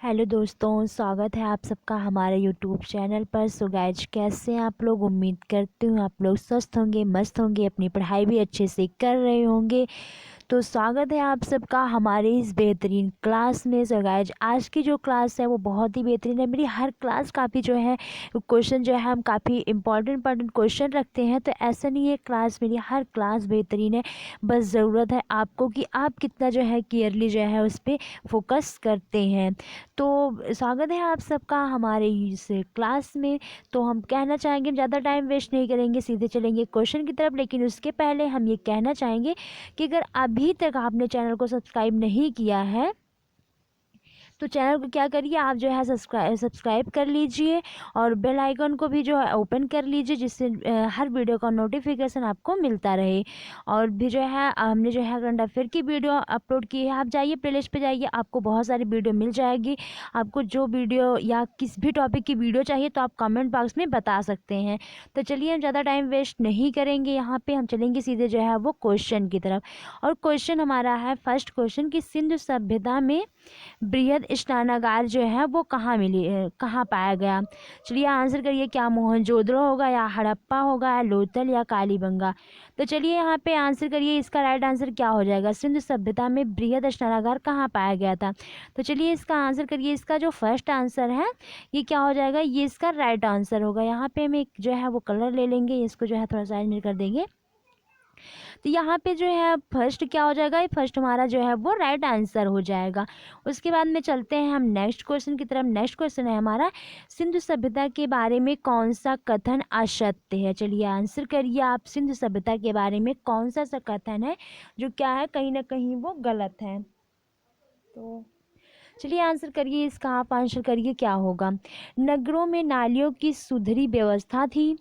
Hello दोस्तों, स्वागत है आप सबका हमारे यूट्यूब चैनल पर। सो गाइज, कैसे हैं आप लोग? उम्मीद करती हूँ आप लोग स्वस्थ होंगे, मस्त होंगे, अपनी पढ़ाई भी अच्छे से कर रहे होंगे। तो स्वागत है आप सबका हमारे इस बेहतरीन क्लास में। सो गाइज, आज की जो क्लास है वो बहुत ही बेहतरीन है। मेरी हर क्लास काफ़ी जो है क्वेश्चन जो है हम काफ़ी इंपॉर्टेंट क्वेश्चन रखते हैं। तो ऐसा नहीं है, क्लास मेरी हर क्लास बेहतरीन है। बस ज़रूरत है आपको कि आप कितना जो है क्लियरली जो है उस पर फोकस करते हैं। तो स्वागत है आप सबका हमारे इस क्लास में। तो हम कहना चाहेंगे, ज़्यादा टाइम वेस्ट नहीं करेंगे, सीधे चलेंगे क्वेश्चन की तरफ। लेकिन उसके पहले हम ये कहना चाहेंगे कि अगर अभी तक आपने चैनल को सब्सक्राइब नहीं किया है तो चैनल को क्या करिए, आप जो है सब्सक्राइब कर लीजिए और बेल आइकन को भी जो है ओपन कर लीजिए, जिससे हर वीडियो का नोटिफिकेशन आपको मिलता रहे। और भी जो है हमने जो है करंट अफेयर की वीडियो अपलोड की है। आप जाइए प्लेलिस्ट पे जाइए, आपको बहुत सारी वीडियो मिल जाएगी। आपको जो वीडियो या किस भी टॉपिक की वीडियो चाहिए तो आप कमेंट बॉक्स में बता सकते हैं। तो चलिए, हम ज़्यादा टाइम वेस्ट नहीं करेंगे, यहाँ पे हम चलेंगे सीधे जो है वो क्वेश्चन की तरफ। और क्वेश्चन हमारा है फर्स्ट क्वेश्चन कि सिंधु सभ्यता में बृहद स्नानागार जो है वो कहाँ पाया गया? चलिए आंसर करिए, क्या मोहनजोदड़ो होगा, या हड़प्पा होगा, या लोथल, या कालीबंगा? तो चलिए यहाँ पे आंसर करिए, इसका राइट आंसर क्या हो जाएगा? सिंधु सभ्यता में बृहद स्नानागार कहाँ पाया गया था? तो चलिए इसका आंसर करिए, इसका जो फर्स्ट आंसर है ये क्या हो जाएगा? ये इसका राइट आंसर होगा। यहाँ पे हम एक जो है वो कलर ले लेंगे, इसको जो है थोड़ा सा एलिमिनेट कर देंगे। तो यहाँ पे जो है फर्स्ट क्या हो जाएगा? ये फर्स्ट हमारा जो है वो राइट आंसर हो जाएगा। उसके बाद में चलते हैं हम नेक्स्ट क्वेश्चन की तरफ। नेक्स्ट क्वेश्चन है हमारा, सिंधु सभ्यता के बारे में कौन सा कथन असत्य है? चलिए आंसर करिए आप, सिंधु सभ्यता के बारे में कौन सा कथन है जो क्या है, कहीं ना कहीं वो गलत है? तो चलिए आंसर करिए, इसका आप आंसर करिए क्या होगा? नगरों में नालियों की सुधरी व्यवस्था थी,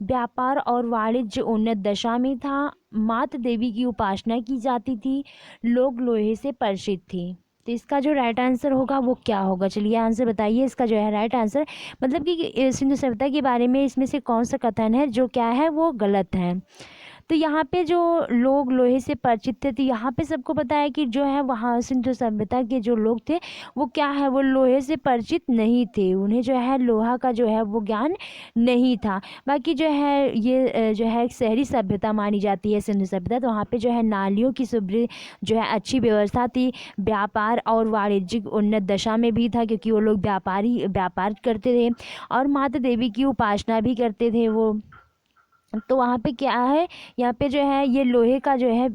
व्यापार और वाणिज्य उन्नत दशा में था, मात देवी की उपासना की जाती थी, लोग लोहे से परिचित थे। तो इसका जो राइट आंसर होगा वो क्या होगा? चलिए आंसर बताइए, इसका जो है राइट आंसर, मतलब कि सिंधु सभ्यता के बारे में इसमें से कौन सा कथन है जो क्या है वो गलत है? तो यहाँ पे जो लोग लोहे से परिचित थे, तो यहाँ पे सबको पता है कि जो है वहाँ सिंधु सभ्यता के जो लोग थे वो क्या है, वो लोहे से परिचित नहीं थे। उन्हें जो है लोहा का जो है वो ज्ञान नहीं था। बाकी जो है ये जो है एक शहरी सभ्यता मानी जाती है सिंधु सभ्यता। तो वहाँ पे जो है नालियों की सुधरी जो है अच्छी व्यवस्था थी, व्यापार और वाणिज्यिक उन्नत दशा में भी था, क्योंकि वो लोग व्यापार करते थे और माता देवी की उपासना भी करते थे वो। तो वहाँ पे क्या है, यहाँ पे जो है ये लोहे का जो है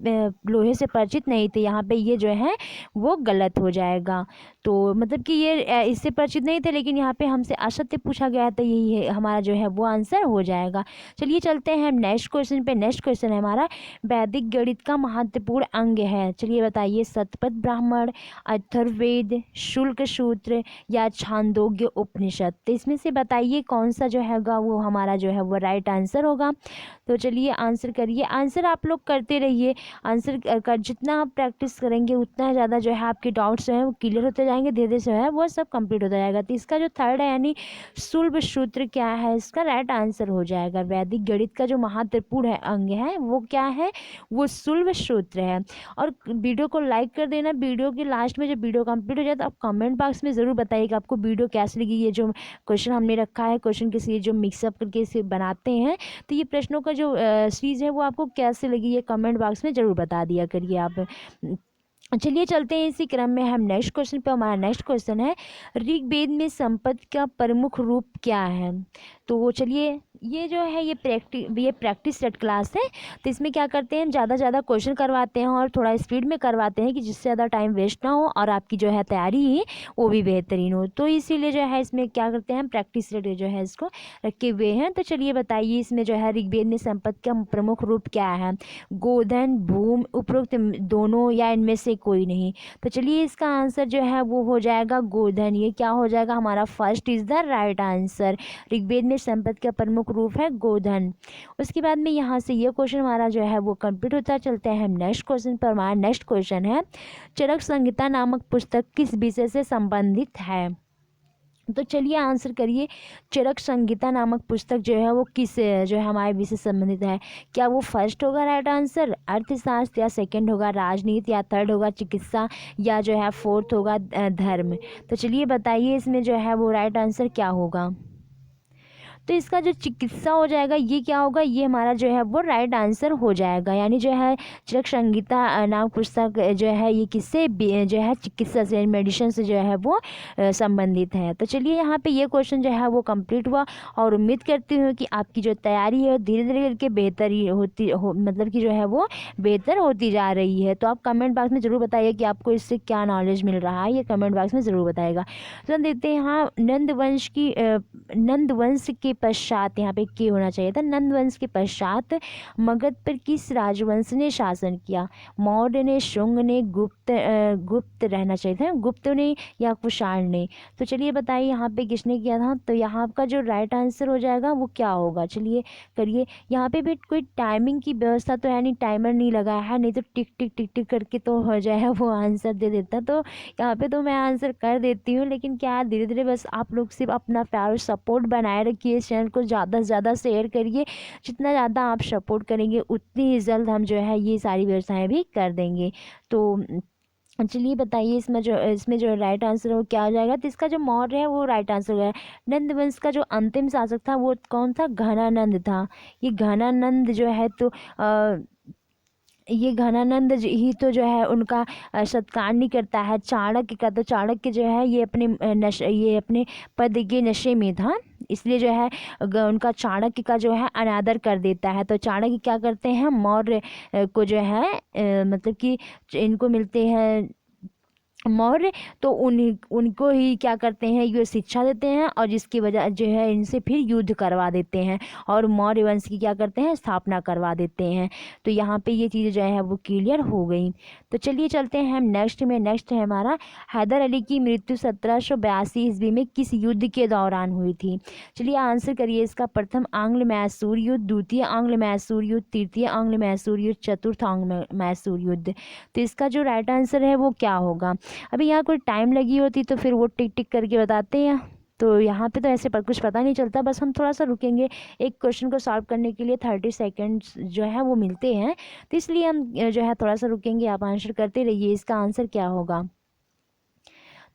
लोहे से परिचित नहीं थे, यहाँ पे ये जो है वो गलत हो जाएगा। तो मतलब कि ये इससे परिचित नहीं थे, लेकिन यहाँ पे हमसे असत्य पूछा गया तो यही है हमारा जो है वो आंसर हो जाएगा। चलिए चलते हैं हम नेक्स्ट क्वेश्चन पे। नेक्स्ट क्वेश्चन है हमारा, वैदिक गणित का महत्वपूर्ण अंग है? चलिए बताइए, शतपथ ब्राह्मण, अथर्ववेद, शुल्क सूत्र, या छांदोग्य उपनिषद? तो इसमें से बताइए कौन सा जो हैगा वो हमारा जो है वो राइट आंसर होगा। तो चलिए आंसर करिए। आंसर आप लोग करते रहिए, आंसर कर जितना आप प्रैक्टिस करेंगे उतना ज़्यादा जो है आपके डाउट्स जो है वो क्लियर होते जाएंगे, धीरे धीरे जो है वो सब कंप्लीट होता जाएगा। तो इसका जो थर्ड है यानी शुल्ब सूत्र क्या है, इसका राइट आंसर हो जाएगा। वैदिक गणित का जो महत्वपूर्ण है अंग है वो क्या है, वो शुल्ब सूत्र है। और वीडियो को लाइक कर देना। वीडियो के लास्ट में जब वीडियो कंप्लीट हो जाए तो आप कमेंट बॉक्स में ज़रूर बताइए कि आपको वीडियो कैसी लगी। ये जो क्वेश्चन हमने रखा है, क्वेश्चन के सीरीज जो मिक्सअप करके इसे बनाते हैं, तो ये प्रश्नों का जो सीरीज है वो आपको कैसे लगी, ये कमेंट बॉक्स में ज़रूर बता दिया करिए आप। चलिए चलते हैं इसी क्रम में हम नेक्स्ट क्वेश्चन पे। हमारा नेक्स्ट क्वेश्चन है, ऋग्वेद में संपत्ति का प्रमुख रूप क्या है? तो वो चलिए, ये जो है ये प्रैक्टिस सेट क्लास है। तो इसमें क्या करते हैं, ज़्यादा ज़्यादा क्वेश्चन करवाते हैं और थोड़ा स्पीड में करवाते हैं कि जिससे ज़्यादा टाइम वेस्ट ना हो और आपकी जो है तैयारी ही वो भी बेहतरीन हो। तो इसीलिए जो है इसमें क्या करते हैं, हम प्रैक्टिस सेट जो है इसको रखे हुए हैं। तो चलिए बताइए, इसमें जो है ऋग्वेद में संपत्ति का प्रमुख रूप क्या है? गोधन, भूमि, उपरोक्त दोनों, या इनमें से कोई नहीं? तो चलिए इसका आंसर जो है वो हो जाएगा गोधन। ये क्या हो जाएगा हमारा, first is the right answer. Rigveda में संपत्ति का प्रमुख रूप है गोधन। उसके बाद में यहाँ से ये क्वेश्चन हमारा जो है वो कंप्लीट होता है। चलते हैं हम नेक्स्ट क्वेश्चन पर। हमारा नेक्स्ट क्वेश्चन है, चरक संहिता नामक पुस्तक किस विषय से संबंधित है? तो चलिए आंसर करिए। चरक संहिता नामक पुस्तक जो है वो किस जो है हमारे विषय से संबंधित है? क्या वो फर्स्ट होगा राइट आंसर अर्थशास्त्र, या सेकंड होगा राजनीति, या थर्ड होगा चिकित्सा, या जो है फोर्थ होगा धर्म? तो चलिए बताइए इसमें जो है वो राइट आंसर क्या होगा? तो इसका जो चिकित्सा हो जाएगा ये क्या होगा, ये हमारा जो है वो राइट आंसर हो जाएगा। यानी जो है चरक संहिता नाम पुस्तक जो है ये किससे जो है चिकित्सा से मेडिसिन से जो है वो संबंधित है। तो चलिए यहाँ पे ये क्वेश्चन जो है वो कंप्लीट हुआ, और उम्मीद करती हूँ कि आपकी जो तैयारी है धीरे धीरे करके बेहतर ही मतलब कि जो है वो बेहतर होती जा रही है। तो आप कमेंट बॉक्स में ज़रूर बताइए कि आपको इससे क्या नॉलेज मिल रहा है, ये कमेंट बॉक्स में ज़रूर बताइएगा। तो हम देखते हैं यहाँ नंद वंश के पश्चात, यहाँ पे के होना चाहिए था, नंद वंश के पश्चात मगध पर किस राजवंश ने शासन किया? मौर्य ने, शुंग ने, गुप्त रहना चाहिए था, गुप्त ने या कुषाण ने? तो चलिए बताइए यहाँ पे किसने किया था? तो यहाँ का जो राइट आंसर हो जाएगा वो क्या होगा? चलिए करिए। यहाँ पे भी कोई टाइमिंग की व्यवस्था तो है नहीं, टाइमर नहीं लगा है, नहीं तो टिक टिक टिक टिक करके तो हो जाए वो आंसर दे देता। तो यहाँ पे तो मैं आंसर कर देती हूँ, लेकिन क्या धीरे धीरे बस आप लोग सिर्फ अपना प्यार और सपोर्ट बनाए रखिए, इस चैनल को ज़्यादा से ज़्यादा शेयर करिए। जितना ज़्यादा आप सपोर्ट करेंगे उतनी ही जल्द हम जो है ये सारी व्यवस्थाएं भी कर देंगे। तो चलिए बताइए इसमें जो राइट आंसर है वो क्या हो जाएगा? तो इसका जो मौर्य है वो राइट आंसर हो जाएगा। नंद वंश का जो अंतिम शासक था वो कौन था? घनानंद था। ये घनानंद जो है तो ये घनानंद ही तो जो है उनका सत्कार नहीं करता है चाणक्य का। तो चाणक्य जो है ये ये अपने पद के नशे में था, इसलिए जो है उनका चाणक्य का जो है अनादर कर देता है। तो चाणक्य क्या करते हैं? मौर्य को जो है मतलब कि इनको मिलते हैं मौर्य, तो उनको ही क्या करते हैं, ये शिक्षा देते हैं, और जिसकी वजह जो है इनसे फिर युद्ध करवा देते हैं, और मौर्य वंश की क्या करते हैं? स्थापना करवा देते हैं। तो यहाँ पे ये चीज़ जो है वो क्लियर हो गई। तो चलिए चलते हैं हम नेक्स्ट में। नेक्स्ट है हमारा हैदर अली की मृत्यु 1782 ईस्वी में किस युद्ध के दौरान हुई थी? चलिए आंसर करिए इसका। प्रथम आंग्ल मैसूर युद्ध, द्वितीय आंग्ल मैसूर युद्ध, तृतीय आंग्ल मैसूर युद्ध, चतुर्थ आंग्ल मैसूर युद्ध? तो इसका जो राइट आंसर है वो क्या होगा? अभी यहाँ कोई टाइम लगी होती तो फिर वो टिक टिक करके बताते हैं। तो यहाँ पे तो ऐसे पर कुछ पता नहीं चलता, बस हम थोड़ा सा रुकेंगे। एक क्वेश्चन को सॉल्व करने के लिए 30 सेकेंड्स जो है वो मिलते हैं, तो इसलिए हम जो है थोड़ा सा रुकेंगे। आप आंसर करते रहिए, इसका आंसर क्या होगा?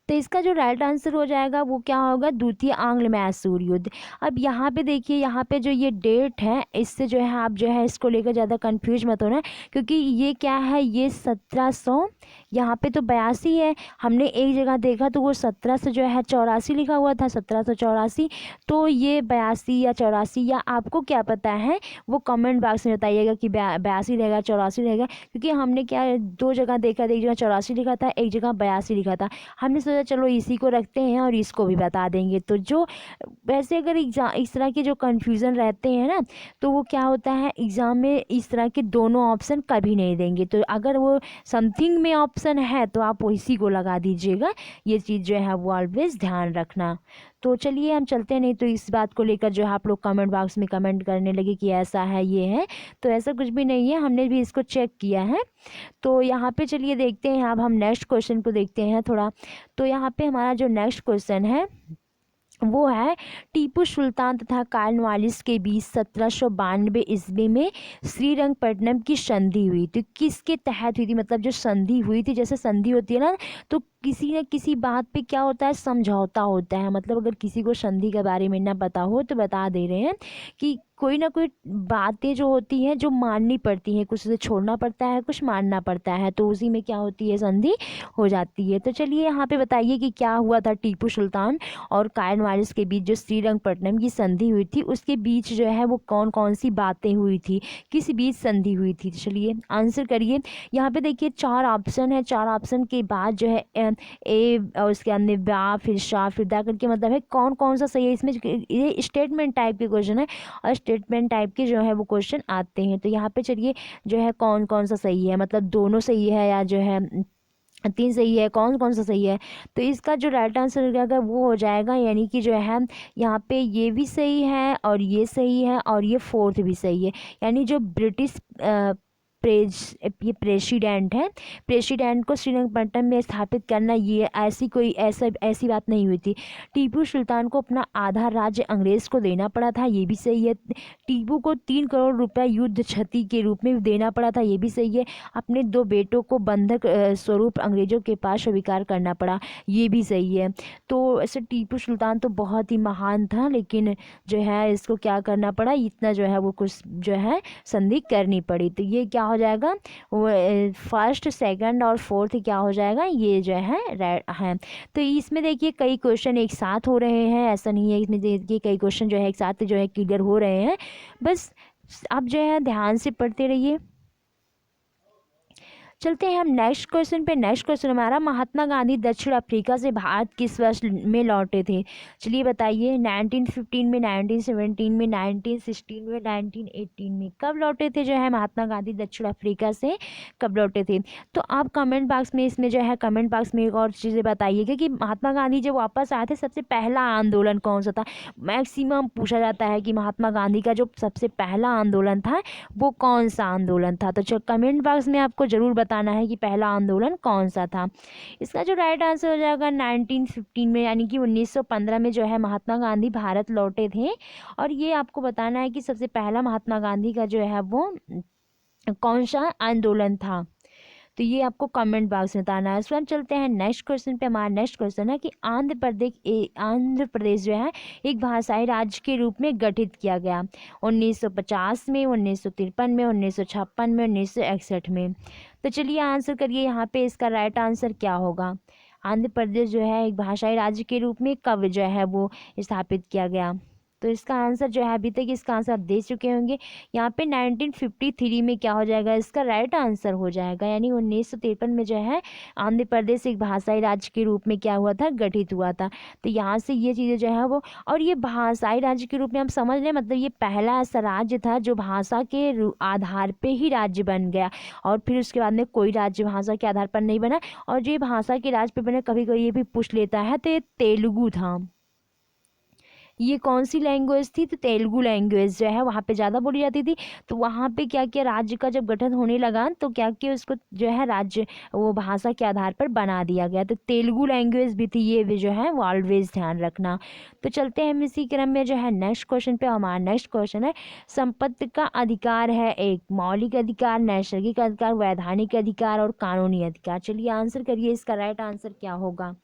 तो इसका जो राइट आंसर हो जाएगा वो क्या होगा? द्वितीय आंग्ल मैसूर युद्ध। अब यहाँ पे देखिए, यहाँ पे जो ये डेट है इससे जो है आप जो है इसको लेकर ज़्यादा कंफ्यूज मत होना, क्योंकि ये क्या है, ये 1700 यहाँ पे तो 82 है। हमने एक जगह देखा तो वो 1700 जो है 84 लिखा हुआ था, 1784। तो ये 82 या 84 या आपको क्या पता है वो कमेंट बॉक्स में बताइएगा कि 82 रहेगा 84 रहेगा, क्योंकि हमने क्या दो जगह देखा था, एक जगह 84 लिखा था, एक जगह 82 लिखा था। हमने सोचा चलो इसी को रखते हैं और इसको भी बता देंगे। तो जो वैसे अगर एग्जाम इस तरह के जो कन्फ्यूज़न रहते हैं ना, तो वो क्या होता है एग्ज़ाम में इस तरह के दोनों ऑप्शन कभी नहीं देंगे। तो अगर वो समथिंग में ऑप्शन है तो आप इसी को लगा दीजिएगा। ये चीज़ जो है वो ऑलवेज ध्यान रखना। तो चलिए हम चलते हैं, नहीं तो इस बात को लेकर जो है आप लोग कमेंट बॉक्स में कमेंट करने लगे कि ऐसा है ये है, तो ऐसा कुछ भी नहीं है, हमने भी इसको चेक किया है। तो यहाँ पे चलिए देखते हैं, अब हम नेक्स्ट क्वेश्चन को देखते हैं थोड़ा। तो यहाँ पे हमारा जो नेक्स्ट क्वेश्चन है वो है टीपू सुल्तान तथा कॉर्नवालिस के बीच 1792 ईस्वी में श्रीरंगपट्टनम की संधि हुई थी। किसके तहत हुई थी? मतलब जो संधि हुई थी, जैसे संधि होती है ना, तो किसी न किसी बात पे क्या होता है, समझौता होता है। मतलब अगर किसी को संधि के बारे में ना पता हो तो बता दे रहे हैं कि कोई ना कोई बातें जो होती हैं जो माननी पड़ती हैं, कुछ उसे छोड़ना पड़ता है, कुछ मानना पड़ता है, तो उसी में क्या होती है, संधि हो जाती है। तो चलिए यहाँ पे बताइए कि क्या हुआ था टीपू सुल्तान और कॉर्नवालिस के बीच जो श्रीरंगपट्टनम की संधि हुई थी, उसके बीच जो है वो कौन कौन सी बातें हुई थी, किस बीच संधि हुई थी? चलिए आंसर करिए। यहाँ पे देखिए 4 ऑप्शन है, 4 ऑप्शन के बाद जो है ए और उसके अंदर बा फिर शाह फिर दा करके मतलब है कौन कौन सा सही है। इसमें ये स्टेटमेंट टाइप के क्वेश्चन है, और स्टेटमेंट टाइप के जो है वो क्वेश्चन आते हैं। तो यहाँ पे चलिए जो है कौन कौन सा सही है, मतलब दोनों सही है या जो है 3 सही है, कौन कौन सा सही है? तो इसका जो राइट आंसर हो जाएगा वो हो जाएगा, यानी कि जो है यहाँ पे ये भी सही है और ये सही है और ये फोर्थ भी सही है। यानी जो ब्रिटिश ये प्रेसिडेंट है। प्रेसिडेंट को श्रीरंगपट्टनम में स्थापित करना, ये ऐसी बात नहीं हुई थी। टीपू सुल्तान को अपना आधा राज्य अंग्रेज को देना पड़ा था, ये भी सही है। टीपू को 3 करोड़ रुपए युद्ध क्षति के रूप में देना पड़ा था, ये भी सही है। अपने 2 बेटों को बंधक स्वरूप अंग्रेजों के पास स्वीकार करना पड़ा, ये भी सही है। तो ऐसे टीपू सुल्तान तो बहुत ही महान था, लेकिन जो है इसको क्या करना पड़ा, इतना जो है वो कुछ जो है संधि करनी पड़ी। तो ये क्या हो जाएगा, वो फर्स्ट, सेकंड और फोर्थ क्या हो जाएगा, ये जो है है। तो इसमें देखिए कई क्वेश्चन एक साथ हो रहे हैं, ऐसा नहीं है, इसमें देखिए कई क्वेश्चन जो है एक साथ जो है क्लियर हो रहे हैं। बस आप जो है ध्यान से पढ़ते रहिए। चलते हैं हम नेक्स्ट क्वेश्चन पे। नेक्स्ट क्वेश्चन हमारा, महात्मा गांधी दक्षिण अफ्रीका से भारत किस वर्ष में लौटे थे? चलिए बताइए, 1915 में, 1917 में, 1916 में, 1918 में, कब लौटे थे जो है महात्मा गांधी दक्षिण अफ्रीका से, कब लौटे थे? तो आप कमेंट बॉक्स में, इसमें जो है कमेंट बॉक्स में एक और चीज़ें बताइएगा कि महात्मा गांधी जब वापस आए थे सबसे पहला आंदोलन कौन सा था। मैक्सिमम पूछा जाता है कि महात्मा गांधी का जो सबसे पहला आंदोलन था वो कौन सा आंदोलन था। तो चलो कमेंट बॉक्स में आपको ज़रूर बताना है कि पहला आंदोलन कौन सा था। इसका जो राइट आंसर हो जाएगा 1915 में, यानी कि 1915 में जो है महात्मा गांधी भारत लौटे थे। और ये आपको बताना है कि सबसे पहला महात्मा गांधी का जो है वो कौन सा आंदोलन था। तो ये आपको कमेंट बॉक्स में बताना है। इसमें हम चलते हैं नेक्स्ट क्वेश्चन पे। हमारा नेक्स्ट क्वेश्चन है कि आंध्र प्रदेश जो है एक भाषाई राज्य के रूप में गठित किया गया 1950 में, 1953 में, 1956 में, 1961 में। तो चलिए आंसर करिए यहाँ पे, इसका राइट आंसर क्या होगा। आंध्र प्रदेश जो है एक भाषाई राज्य के रूप में कब जो है वो स्थापित किया गया? तो इसका आंसर जो है, अभी तक इसका आंसर आप दे चुके होंगे। यहाँ पे 1953 में क्या हो जाएगा, इसका राइट आंसर हो जाएगा, यानी 1953 में जो है आंध्र प्रदेश एक भाषाई राज्य के रूप में क्या हुआ था, गठित हुआ था। तो यहाँ से ये चीज़ें जो है वो, और ये भाषाई राज्य के रूप में हम समझ लें, मतलब ये पहला ऐसा राज्य था जो भाषा के आधार पे ही राज्य बन गया, और फिर उसके बाद में कोई राज्य भाषा के आधार पर नहीं बना। और जो भाषा के राज्य पे बने, कभी कभी ये भी पूछ लेता है, तो ये तेलुगु था। ये कौन सी लैंग्वेज थी? तो तेलुगु लैंग्वेज जो है वहाँ पे ज़्यादा बोली जाती थी। तो वहाँ पे क्या किया, राज्य का जब गठन होने लगा तो क्या किया, उसको जो है राज्य वो भाषा के आधार पर बना दिया गया। तो तेलुगु लैंग्वेज भी थी, ये भी जो है वो ऑलवेज ध्यान रखना। तो चलते हैं हम इसी क्रम में जो है नेक्स्ट क्वेश्चन पे। हमारा नेक्स्ट क्वेश्चन है, संपत्ति का अधिकार है एक मौलिक अधिकार, नैसर्गिक अधिकार, वैधानिक अधिकार और कानूनी अधिकार। चलिए आंसर करिए, इसका राइट आंसर क्या होगा।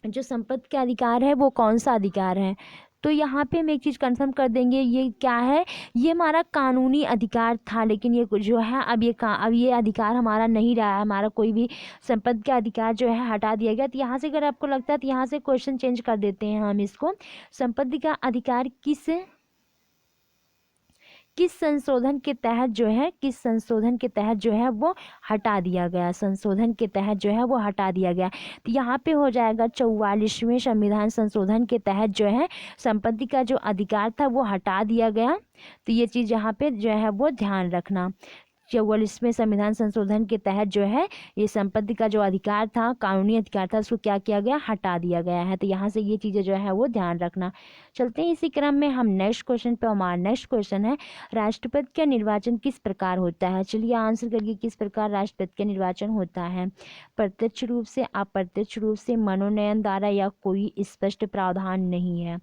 जो संपत्ति का अधिकार है वो कौन सा अधिकार है? तो यहाँ पे हम एक चीज़ कंफर्म कर देंगे, ये क्या है, ये हमारा कानूनी अधिकार था। लेकिन ये जो है अब ये अधिकार हमारा नहीं रहा है, हमारा कोई भी संपत्ति का अधिकार जो है हटा दिया गया। तो यहाँ से अगर आपको लगता है तो यहाँ से क्वेश्चन चेंज कर देते हैं हम इसको। संपत्ति का अधिकार किस संशोधन के तहत जो है, किस संशोधन के तहत जो है वो हटा दिया गया, संशोधन के तहत जो है वो हटा दिया गया। तो यहाँ पे हो जाएगा 44वें संविधान संशोधन के तहत जो है संपत्ति का जो अधिकार था वो हटा दिया गया। तो ये चीज़ यहाँ पे जो है वो ध्यान रखना। 44वें संविधान संशोधन के तहत जो है ये संपत्ति का जो अधिकार था, कानूनी अधिकार था, उसको क्या किया गया, हटा दिया गया है। तो यहाँ से ये चीज़ें जो है वो ध्यान रखना। चलते हैं इसी क्रम में हम नेक्स्ट क्वेश्चन पे। हमारा नेक्स्ट क्वेश्चन है, राष्ट्रपति का निर्वाचन किस प्रकार होता है? चलिए आंसर करिए, किस प्रकार राष्ट्रपति का निर्वाचन होता है? प्रत्यक्ष रूप से, अप्रत्यक्ष रूप से, मनोनयन द्वारा, या कोई स्पष्ट प्रावधान नहीं है?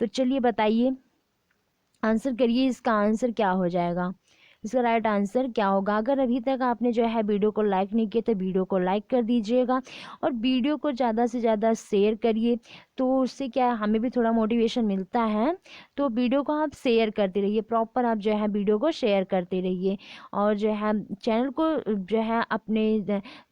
तो चलिए बताइए, आंसर करिए, इसका आंसर क्या हो जाएगा, इसका राइट आंसर क्या होगा। अगर अभी तक आपने जो है वीडियो को लाइक नहीं किया तो वीडियो को लाइक कर दीजिएगा, और वीडियो को ज़्यादा से ज़्यादा शेयर करिए। तो उससे क्या है, हमें भी थोड़ा मोटिवेशन मिलता है। तो वीडियो को आप शेयर करते रहिए, प्रॉपर आप जो है वीडियो को शेयर करते रहिए। और जो है चैनल को जो है अपने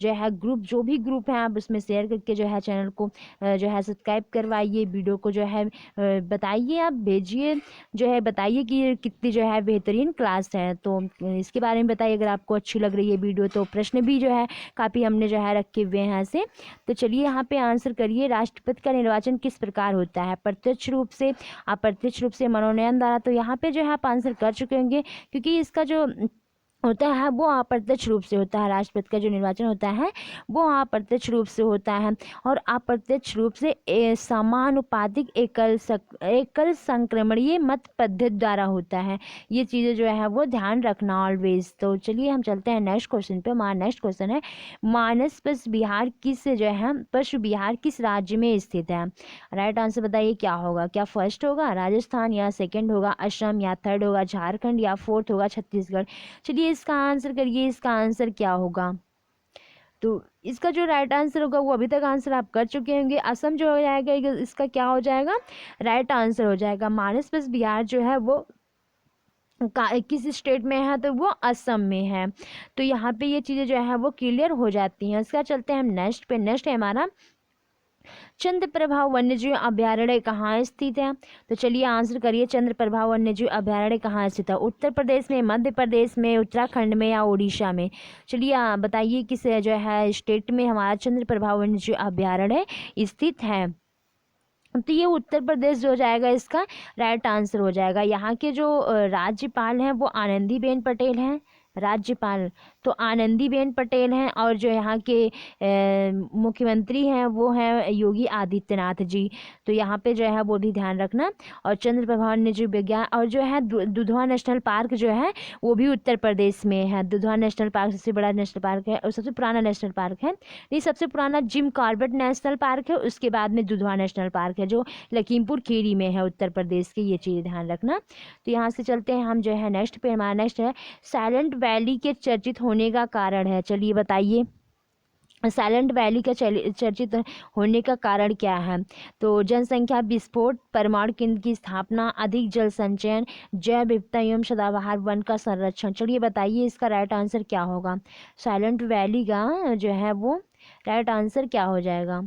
जो है ग्रुप, जो भी ग्रुप है आप उसमें शेयर करके जो है चैनल को जो है सब्सक्राइब करवाइए। वीडियो को जो है बताइए, आप भेजिए, जो है बताइए कि ये कितनी जो है बेहतरीन क्लास है। तो इसके बारे में बताइए, अगर आपको अच्छी लग रही है वीडियो। तो प्रश्न भी जो है काफ़ी हमने जो है रखे हुए हैं ऐसे। तो चलिए यहाँ पे आंसर करिए, राष्ट्रपति का निर्वाचन किस प्रकार होता है? प्रत्यक्ष रूप से, अप्रत्यक्ष रूप से, मनोनयन द्वारा। तो यहाँ पे जो है आप आंसर कर चुके होंगे, क्योंकि इसका जो होता है वो अप्रत्यक्ष रूप से होता है। राष्ट्रपति का जो निर्वाचन होता है वो अप्रत्यक्ष रूप से होता है और अप्रत्यक्ष रूप से समानुपातिक एकल संक्रमणीय मत पद्धति द्वारा होता है। ये चीज़ें जो है वो ध्यान रखना ऑलवेज। तो चलिए हम चलते हैं नेक्स्ट क्वेश्चन पे। हमारा नेक्स्ट क्वेश्चन है मानस पशु बिहार किस जो है पशु बिहार किस राज्य में स्थित है। राइट आंसर बताइए क्या होगा। क्या फर्स्ट होगा राजस्थान, या सेकंड होगा असम, या थर्ड होगा झारखंड, या फोर्थ होगा छत्तीसगढ़। चलिए इसका आंसर करिए। इसका आंसर क्या होगा। तो इसका जो राइट आंसर होगा वो अभी तक आंसर आप कर चुके होंगे। असम जो हो जाएगा इसका क्या हो जाएगा, राइट आंसर हो जाएगा। मानस प्लस बिहार जो है वो किस स्टेट में है, तो वो असम में है। तो यहाँ पे ये चीज़ें जो है वो क्लियर हो जाती हैं। इसका चलते हैं हम नेक्स्ट पे। नेक्स्ट है हमारा चंद्रप्रभा वन्यजीव अभयारण्य कहाँ स्थित है। तो चलिए आंसर करिए। चंद्रप्रभा वन्यजीव अभयारण्य कहाँ स्थित है। उत्तर प्रदेश में, मध्य प्रदेश में, उत्तराखंड में, या उड़ीसा में। चलिए बताइए किस जो है स्टेट में हमारा चंद्रप्रभा वन्यजीव अभयारण्य स्थित है। तो ये उत्तर प्रदेश जो हो जाएगा इसका राइट आंसर हो जाएगा। यहाँ के जो राज्यपाल हैं वो आनंदीबेन पटेल हैं। राज्यपाल तो आनंदीबेन पटेल हैं और जो यहाँ के मुख्यमंत्री हैं वो हैं योगी आदित्यनाथ जी। तो यहाँ पे जो है वो भी ध्यान रखना। और चंद्रप्रभा वन्यजीव विज्ञान और जो है दुधवा नेशनल पार्क जो है वो भी उत्तर प्रदेश में है। दुधवा नेशनल पार्क सबसे बड़ा नेशनल पार्क है और सबसे पुराना नेशनल पार्क है। ये सबसे पुराना जिम कॉर्बेट नेशनल पार्क है, उसके बाद में दुधवा नेशनल पार्क है जो लखीमपुर खीरी में है उत्तर प्रदेश के। ये चीज़ ध्यान रखना। तो यहाँ से चलते हैं हम जो है नेक्स्ट पे। हमारा नेक्स्ट है साइलेंट वैली के चर्चित होने का कारण है। चलिए बताइए साइलेंट वैली का चर्चित होने का कारण क्या है। तो जनसंख्या विस्फोट, परमाणु केंद्र की स्थापना, अधिक जल संचयन, जैव विविधता एवं सदाबहार वन का संरक्षण। चलिए बताइए इसका राइट आंसर क्या होगा। साइलेंट वैली का जो है वो राइट आंसर क्या हो जाएगा।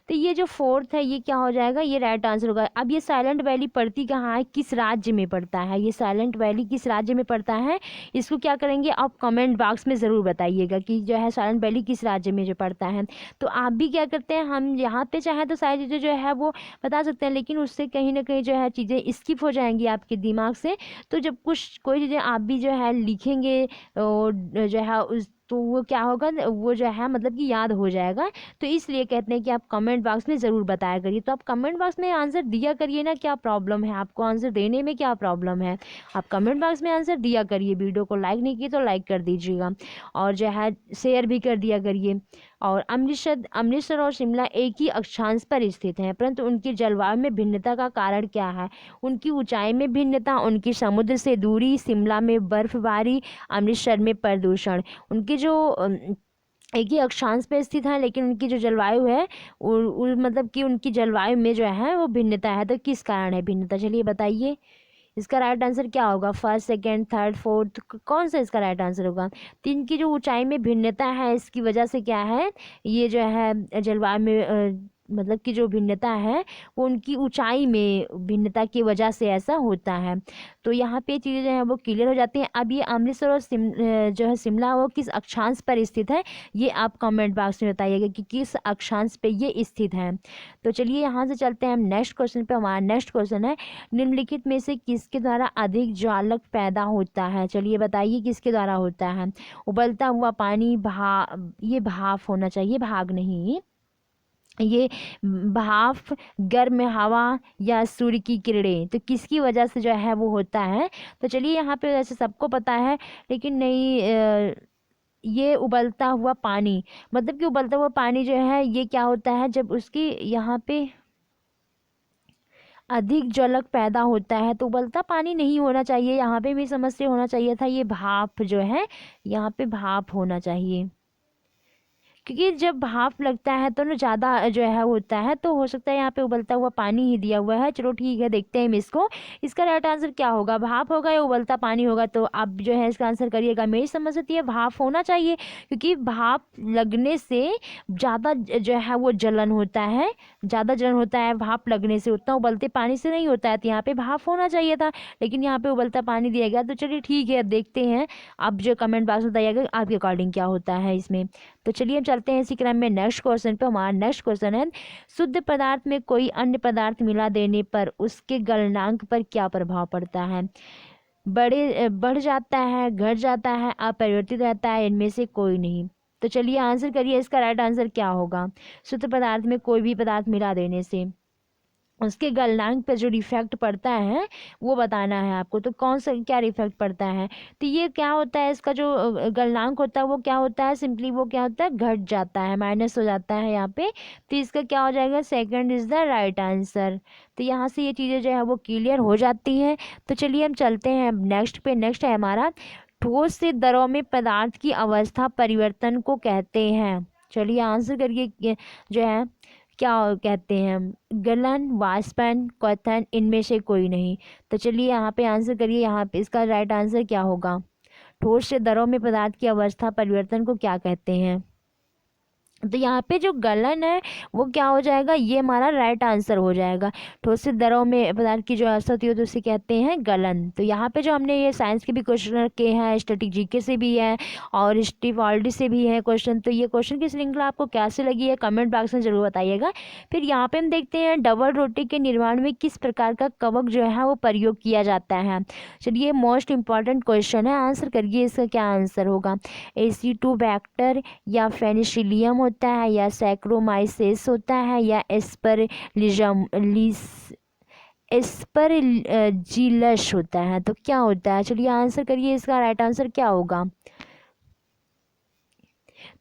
तो ये जो फोर्थ है ये क्या हो जाएगा, ये राइट आंसर होगा। अब ये साइलेंट वैली पड़ती कहाँ है, किस राज्य में पड़ता है, ये साइलेंट वैली किस राज्य में पड़ता है, इसको क्या करेंगे आप कमेंट बॉक्स में ज़रूर बताइएगा कि जो है साइलेंट वैली किस राज्य में जो पड़ता है। तो आप भी क्या करते हैं, हम यहाँ पे चाहे तो सारी चीज़ें जो है वो बता सकते हैं, लेकिन उससे कहीं ना कहीं जो है चीज़ें स्किप हो जाएंगी आपके दिमाग से। तो जब कुछ कोई चीज़ें आप भी जो है लिखेंगे और जो है उस तो वो क्या होगा, वो जो है मतलब कि याद हो जाएगा। तो इसलिए कहते हैं कि आप कमेंट बॉक्स में ज़रूर बताया करिए। तो आप कमेंट बॉक्स में आंसर दिया करिए ना, क्या प्रॉब्लम है आपको आंसर देने में, क्या प्रॉब्लम है। आप कमेंट बॉक्स में आंसर दिया करिए। वीडियो को लाइक नहीं किए तो लाइक कर दीजिएगा और जो है शेयर भी कर दिया करिए। और अमृतसर और शिमला एक ही अक्षांश पर स्थित हैं, परंतु उनकी जलवायु में भिन्नता का कारण क्या है। उनकी ऊंचाई में भिन्नता, उनकी समुद्र से दूरी, शिमला में बर्फबारी, अमृतसर में प्रदूषण। उनकी जो एक ही अक्षांश पे स्थित है लेकिन उनकी जो जलवायु है मतलब कि उनकी जलवायु में जो है वो भिन्नता है। तो किस कारण है भिन्नता, चलिए बताइए इसका राइट आंसर क्या होगा। फर्स्ट, सेकंड, थर्ड, फोर्थ, कौन सा इसका राइट आंसर होगा। तो इनकी जो ऊंचाई में भिन्नता है इसकी वजह से क्या है, ये जो है जलवायु में मतलब कि जो भिन्नता है वो उनकी ऊंचाई में भिन्नता की वजह से ऐसा होता है। तो यहाँ पे चीज़ें जो है वो क्लियर हो जाती हैं। अब ये अमृतसर और जो है शिमला वो किस अक्षांश पर स्थित है, ये आप कमेंट बॉक्स में बताइएगा कि किस अक्षांश पे ये स्थित है। तो चलिए यहाँ से चलते हैं हम नेक्स्ट क्वेश्चन पे। हमारा नेक्स्ट क्वेश्चन है निम्नलिखित में से किसके द्वारा अधिक ज्वालक पैदा होता है। चलिए बताइए किसके द्वारा होता है। उबलता हुआ पानी, ये भाप होना चाहिए, भाग नहीं, ये भाप, गर्म हवा, या सूर्य की किरणें। तो किसकी वजह से जो है वो होता है। तो चलिए यहाँ पे वैसे सबको पता है लेकिन नहीं ये उबलता हुआ पानी, मतलब कि उबलता हुआ पानी जो है ये क्या होता है जब उसकी यहाँ पे अधिक ज्वलक पैदा होता है। तो उबलता पानी नहीं होना चाहिए, यहाँ पे भी समस्या होना चाहिए था, ये भाप जो है यहाँ पे भाप होना चाहिए। क्योंकि जब भाप लगता है तो ना ज़्यादा जो है होता है, तो हो सकता है यहाँ पे उबलता हुआ पानी ही दिया हुआ है। चलो ठीक है, देखते हैं हम इसको। इसका राइट आंसर क्या होगा, भाप होगा या उबलता पानी होगा। तो आप जो है इसका आंसर करिएगा। मेरी समझ से ये भाप होना चाहिए, क्योंकि भाप लगने से ज़्यादा जो है वो जलन होता है, ज़्यादा जलन होता है भाप लगने से, उतना उबलते पानी से नहीं होता है। तो यहाँ पे भाप होना चाहिए था, लेकिन यहाँ पे उबलता पानी दिया गया। तो चलिए ठीक है, अब देखते हैं आप जो कमेंट बॉक्स में बताइएगा आपके अकॉर्डिंग क्या होता है इसमें। तो चलिए हम चलते हैं इसी क्रम में नेक्स्ट क्वेश्चन पे। हमारा नेक्स्ट क्वेश्चन है शुद्ध पदार्थ में कोई अन्य पदार्थ मिला देने पर उसके गलनांक पर क्या प्रभाव पड़ता है। बढ़ जाता है, घट जाता है, अपरिवर्तित रहता है, इनमें से कोई नहीं। तो चलिए आंसर करिए, इसका राइट आंसर क्या होगा। शुद्ध पदार्थ में कोई भी पदार्थ मिला देने से उसके गलनांक पर जो रिफेक्ट पड़ता है वो बताना है आपको। तो कौन सा क्या रिफेक्ट पड़ता है, तो ये क्या होता है, इसका जो गलनांक होता है वो क्या होता है, सिंपली वो क्या होता है, घट जाता है, माइनस हो जाता है यहाँ पे। तो इसका क्या हो जाएगा, second is the right answer. तो यहाँ से ये चीज़ें जो है वो क्लियर हो जाती हैं। तो चलिए हम चलते हैं नेक्स्ट पे। नेक्स्ट है हमारा, ठोस से द्रव में पदार्थ की अवस्था परिवर्तन को कहते हैं। चलिए आंसर करिए जो है क्या कहते हैं, गलन, वाष्पन, क्वथन, इनमें से कोई नहीं। तो चलिए यहाँ पे आंसर करिए, यहाँ पे इसका राइट आंसर क्या होगा। ठोस से द्रव में पदार्थ की अवस्था परिवर्तन को क्या कहते हैं। तो यहाँ पे जो गलन है वो क्या हो जाएगा, ये हमारा राइट आंसर हो जाएगा। ठोस से द्रव में पदार्थ की जो अवस्था होती है तो उसे कहते हैं गलन। तो यहाँ पे जो हमने ये साइंस के भी क्वेश्चन रखे हैं, स्टैटिक जीके से भी है और स्टीफॉल्डी से भी है क्वेश्चन। तो ये क्वेश्चन की श्रृंखला आपको कैसे लगी है कमेंट बॉक्स में जरूर बताइएगा। फिर यहाँ पे हम देखते हैं डबल रोटी के निर्माण में किस प्रकार का कवक जो है वो प्रयोग किया जाता है। चलिए मोस्ट इंपॉर्टेंट क्वेश्चन है, आंसर करिए इसका क्या आंसर होगा। एसिटोबैक्टर या फेनिसिलियम होता है, या सैक्रोमाइसेस होता है, या एस्परजिलस होता है। तो क्या होता है, चलिए आंसर करिए, इसका राइट आंसर क्या होगा।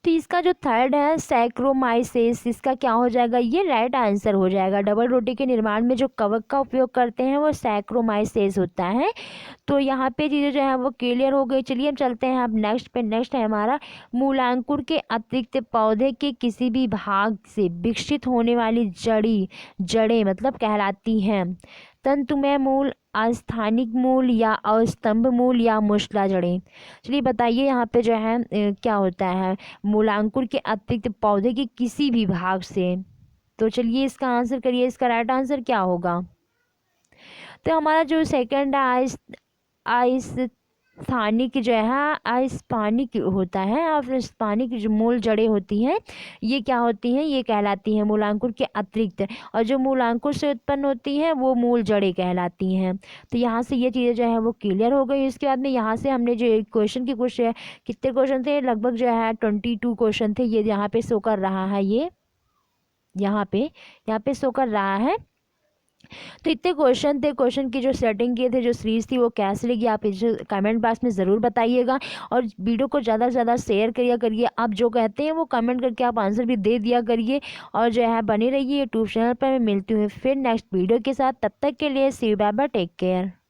तो इसका जो थर्ड है सैक्रोमाइसेस, इसका क्या हो जाएगा, ये राइट आंसर हो जाएगा। डबल रोटी के निर्माण में जो कवक का उपयोग करते हैं वो सैक्रोमाइसेस होता है। तो यहाँ पे चीज़ें जो है वो क्लियर हो गई। चलिए हम चलते हैं अब नेक्स्ट पे। नेक्स्ट है हमारा, मूलांकुर के अतिरिक्त पौधे के किसी भी भाग से विकसित होने वाली जड़ें मतलब कहलाती हैं तंतुमय मूल, अस्थानिक मूल, या अस्तंभ मूल, या मूसला जड़ें। चलिए बताइए यहाँ पे जो है क्या होता है, मूलांकुर के अतिरिक्त पौधे के किसी भी भाग से। तो चलिए इसका आंसर करिए, इसका राइट आंसर क्या होगा। तो हमारा जो सेकंड है स्थानिक जो है अस्थानिक होता है, और स्थानिक जो मूल जड़ें होती हैं ये क्या होती हैं, ये कहलाती हैं मूलांकुर के अतिरिक्त। और जो मूलांकुर से उत्पन्न होती हैं वो मूल जड़ें कहलाती हैं। तो यहाँ से ये चीज़ें जो है वो क्लियर हो गई। इसके बाद में यहाँ से हमने जो क्वेश्चन की कुछ कितने क्वेश्चन थे, लगभग जो है 22 क्वेश्चन थे। ये यहाँ पे शो कर रहा है, ये यहाँ पे शो कर रहा है। तो इतने क्वेश्चन थे, क्वेश्चन की जो सेटिंग किए थे, जो सीरीज थी वो कैसे लगी आप इसे कमेंट बॉक्स में ज़रूर बताइएगा। और वीडियो को ज़्यादा से ज़्यादा शेयर करिए करिए, आप जो कहते हैं वो कमेंट करके आप आंसर भी दे दिया करिए। और जो है बने रहिए यूट्यूब चैनल पर। मैं मिलती हूँ फिर नेक्स्ट वीडियो के साथ, तब तक के लिए see you, bye bye, take care.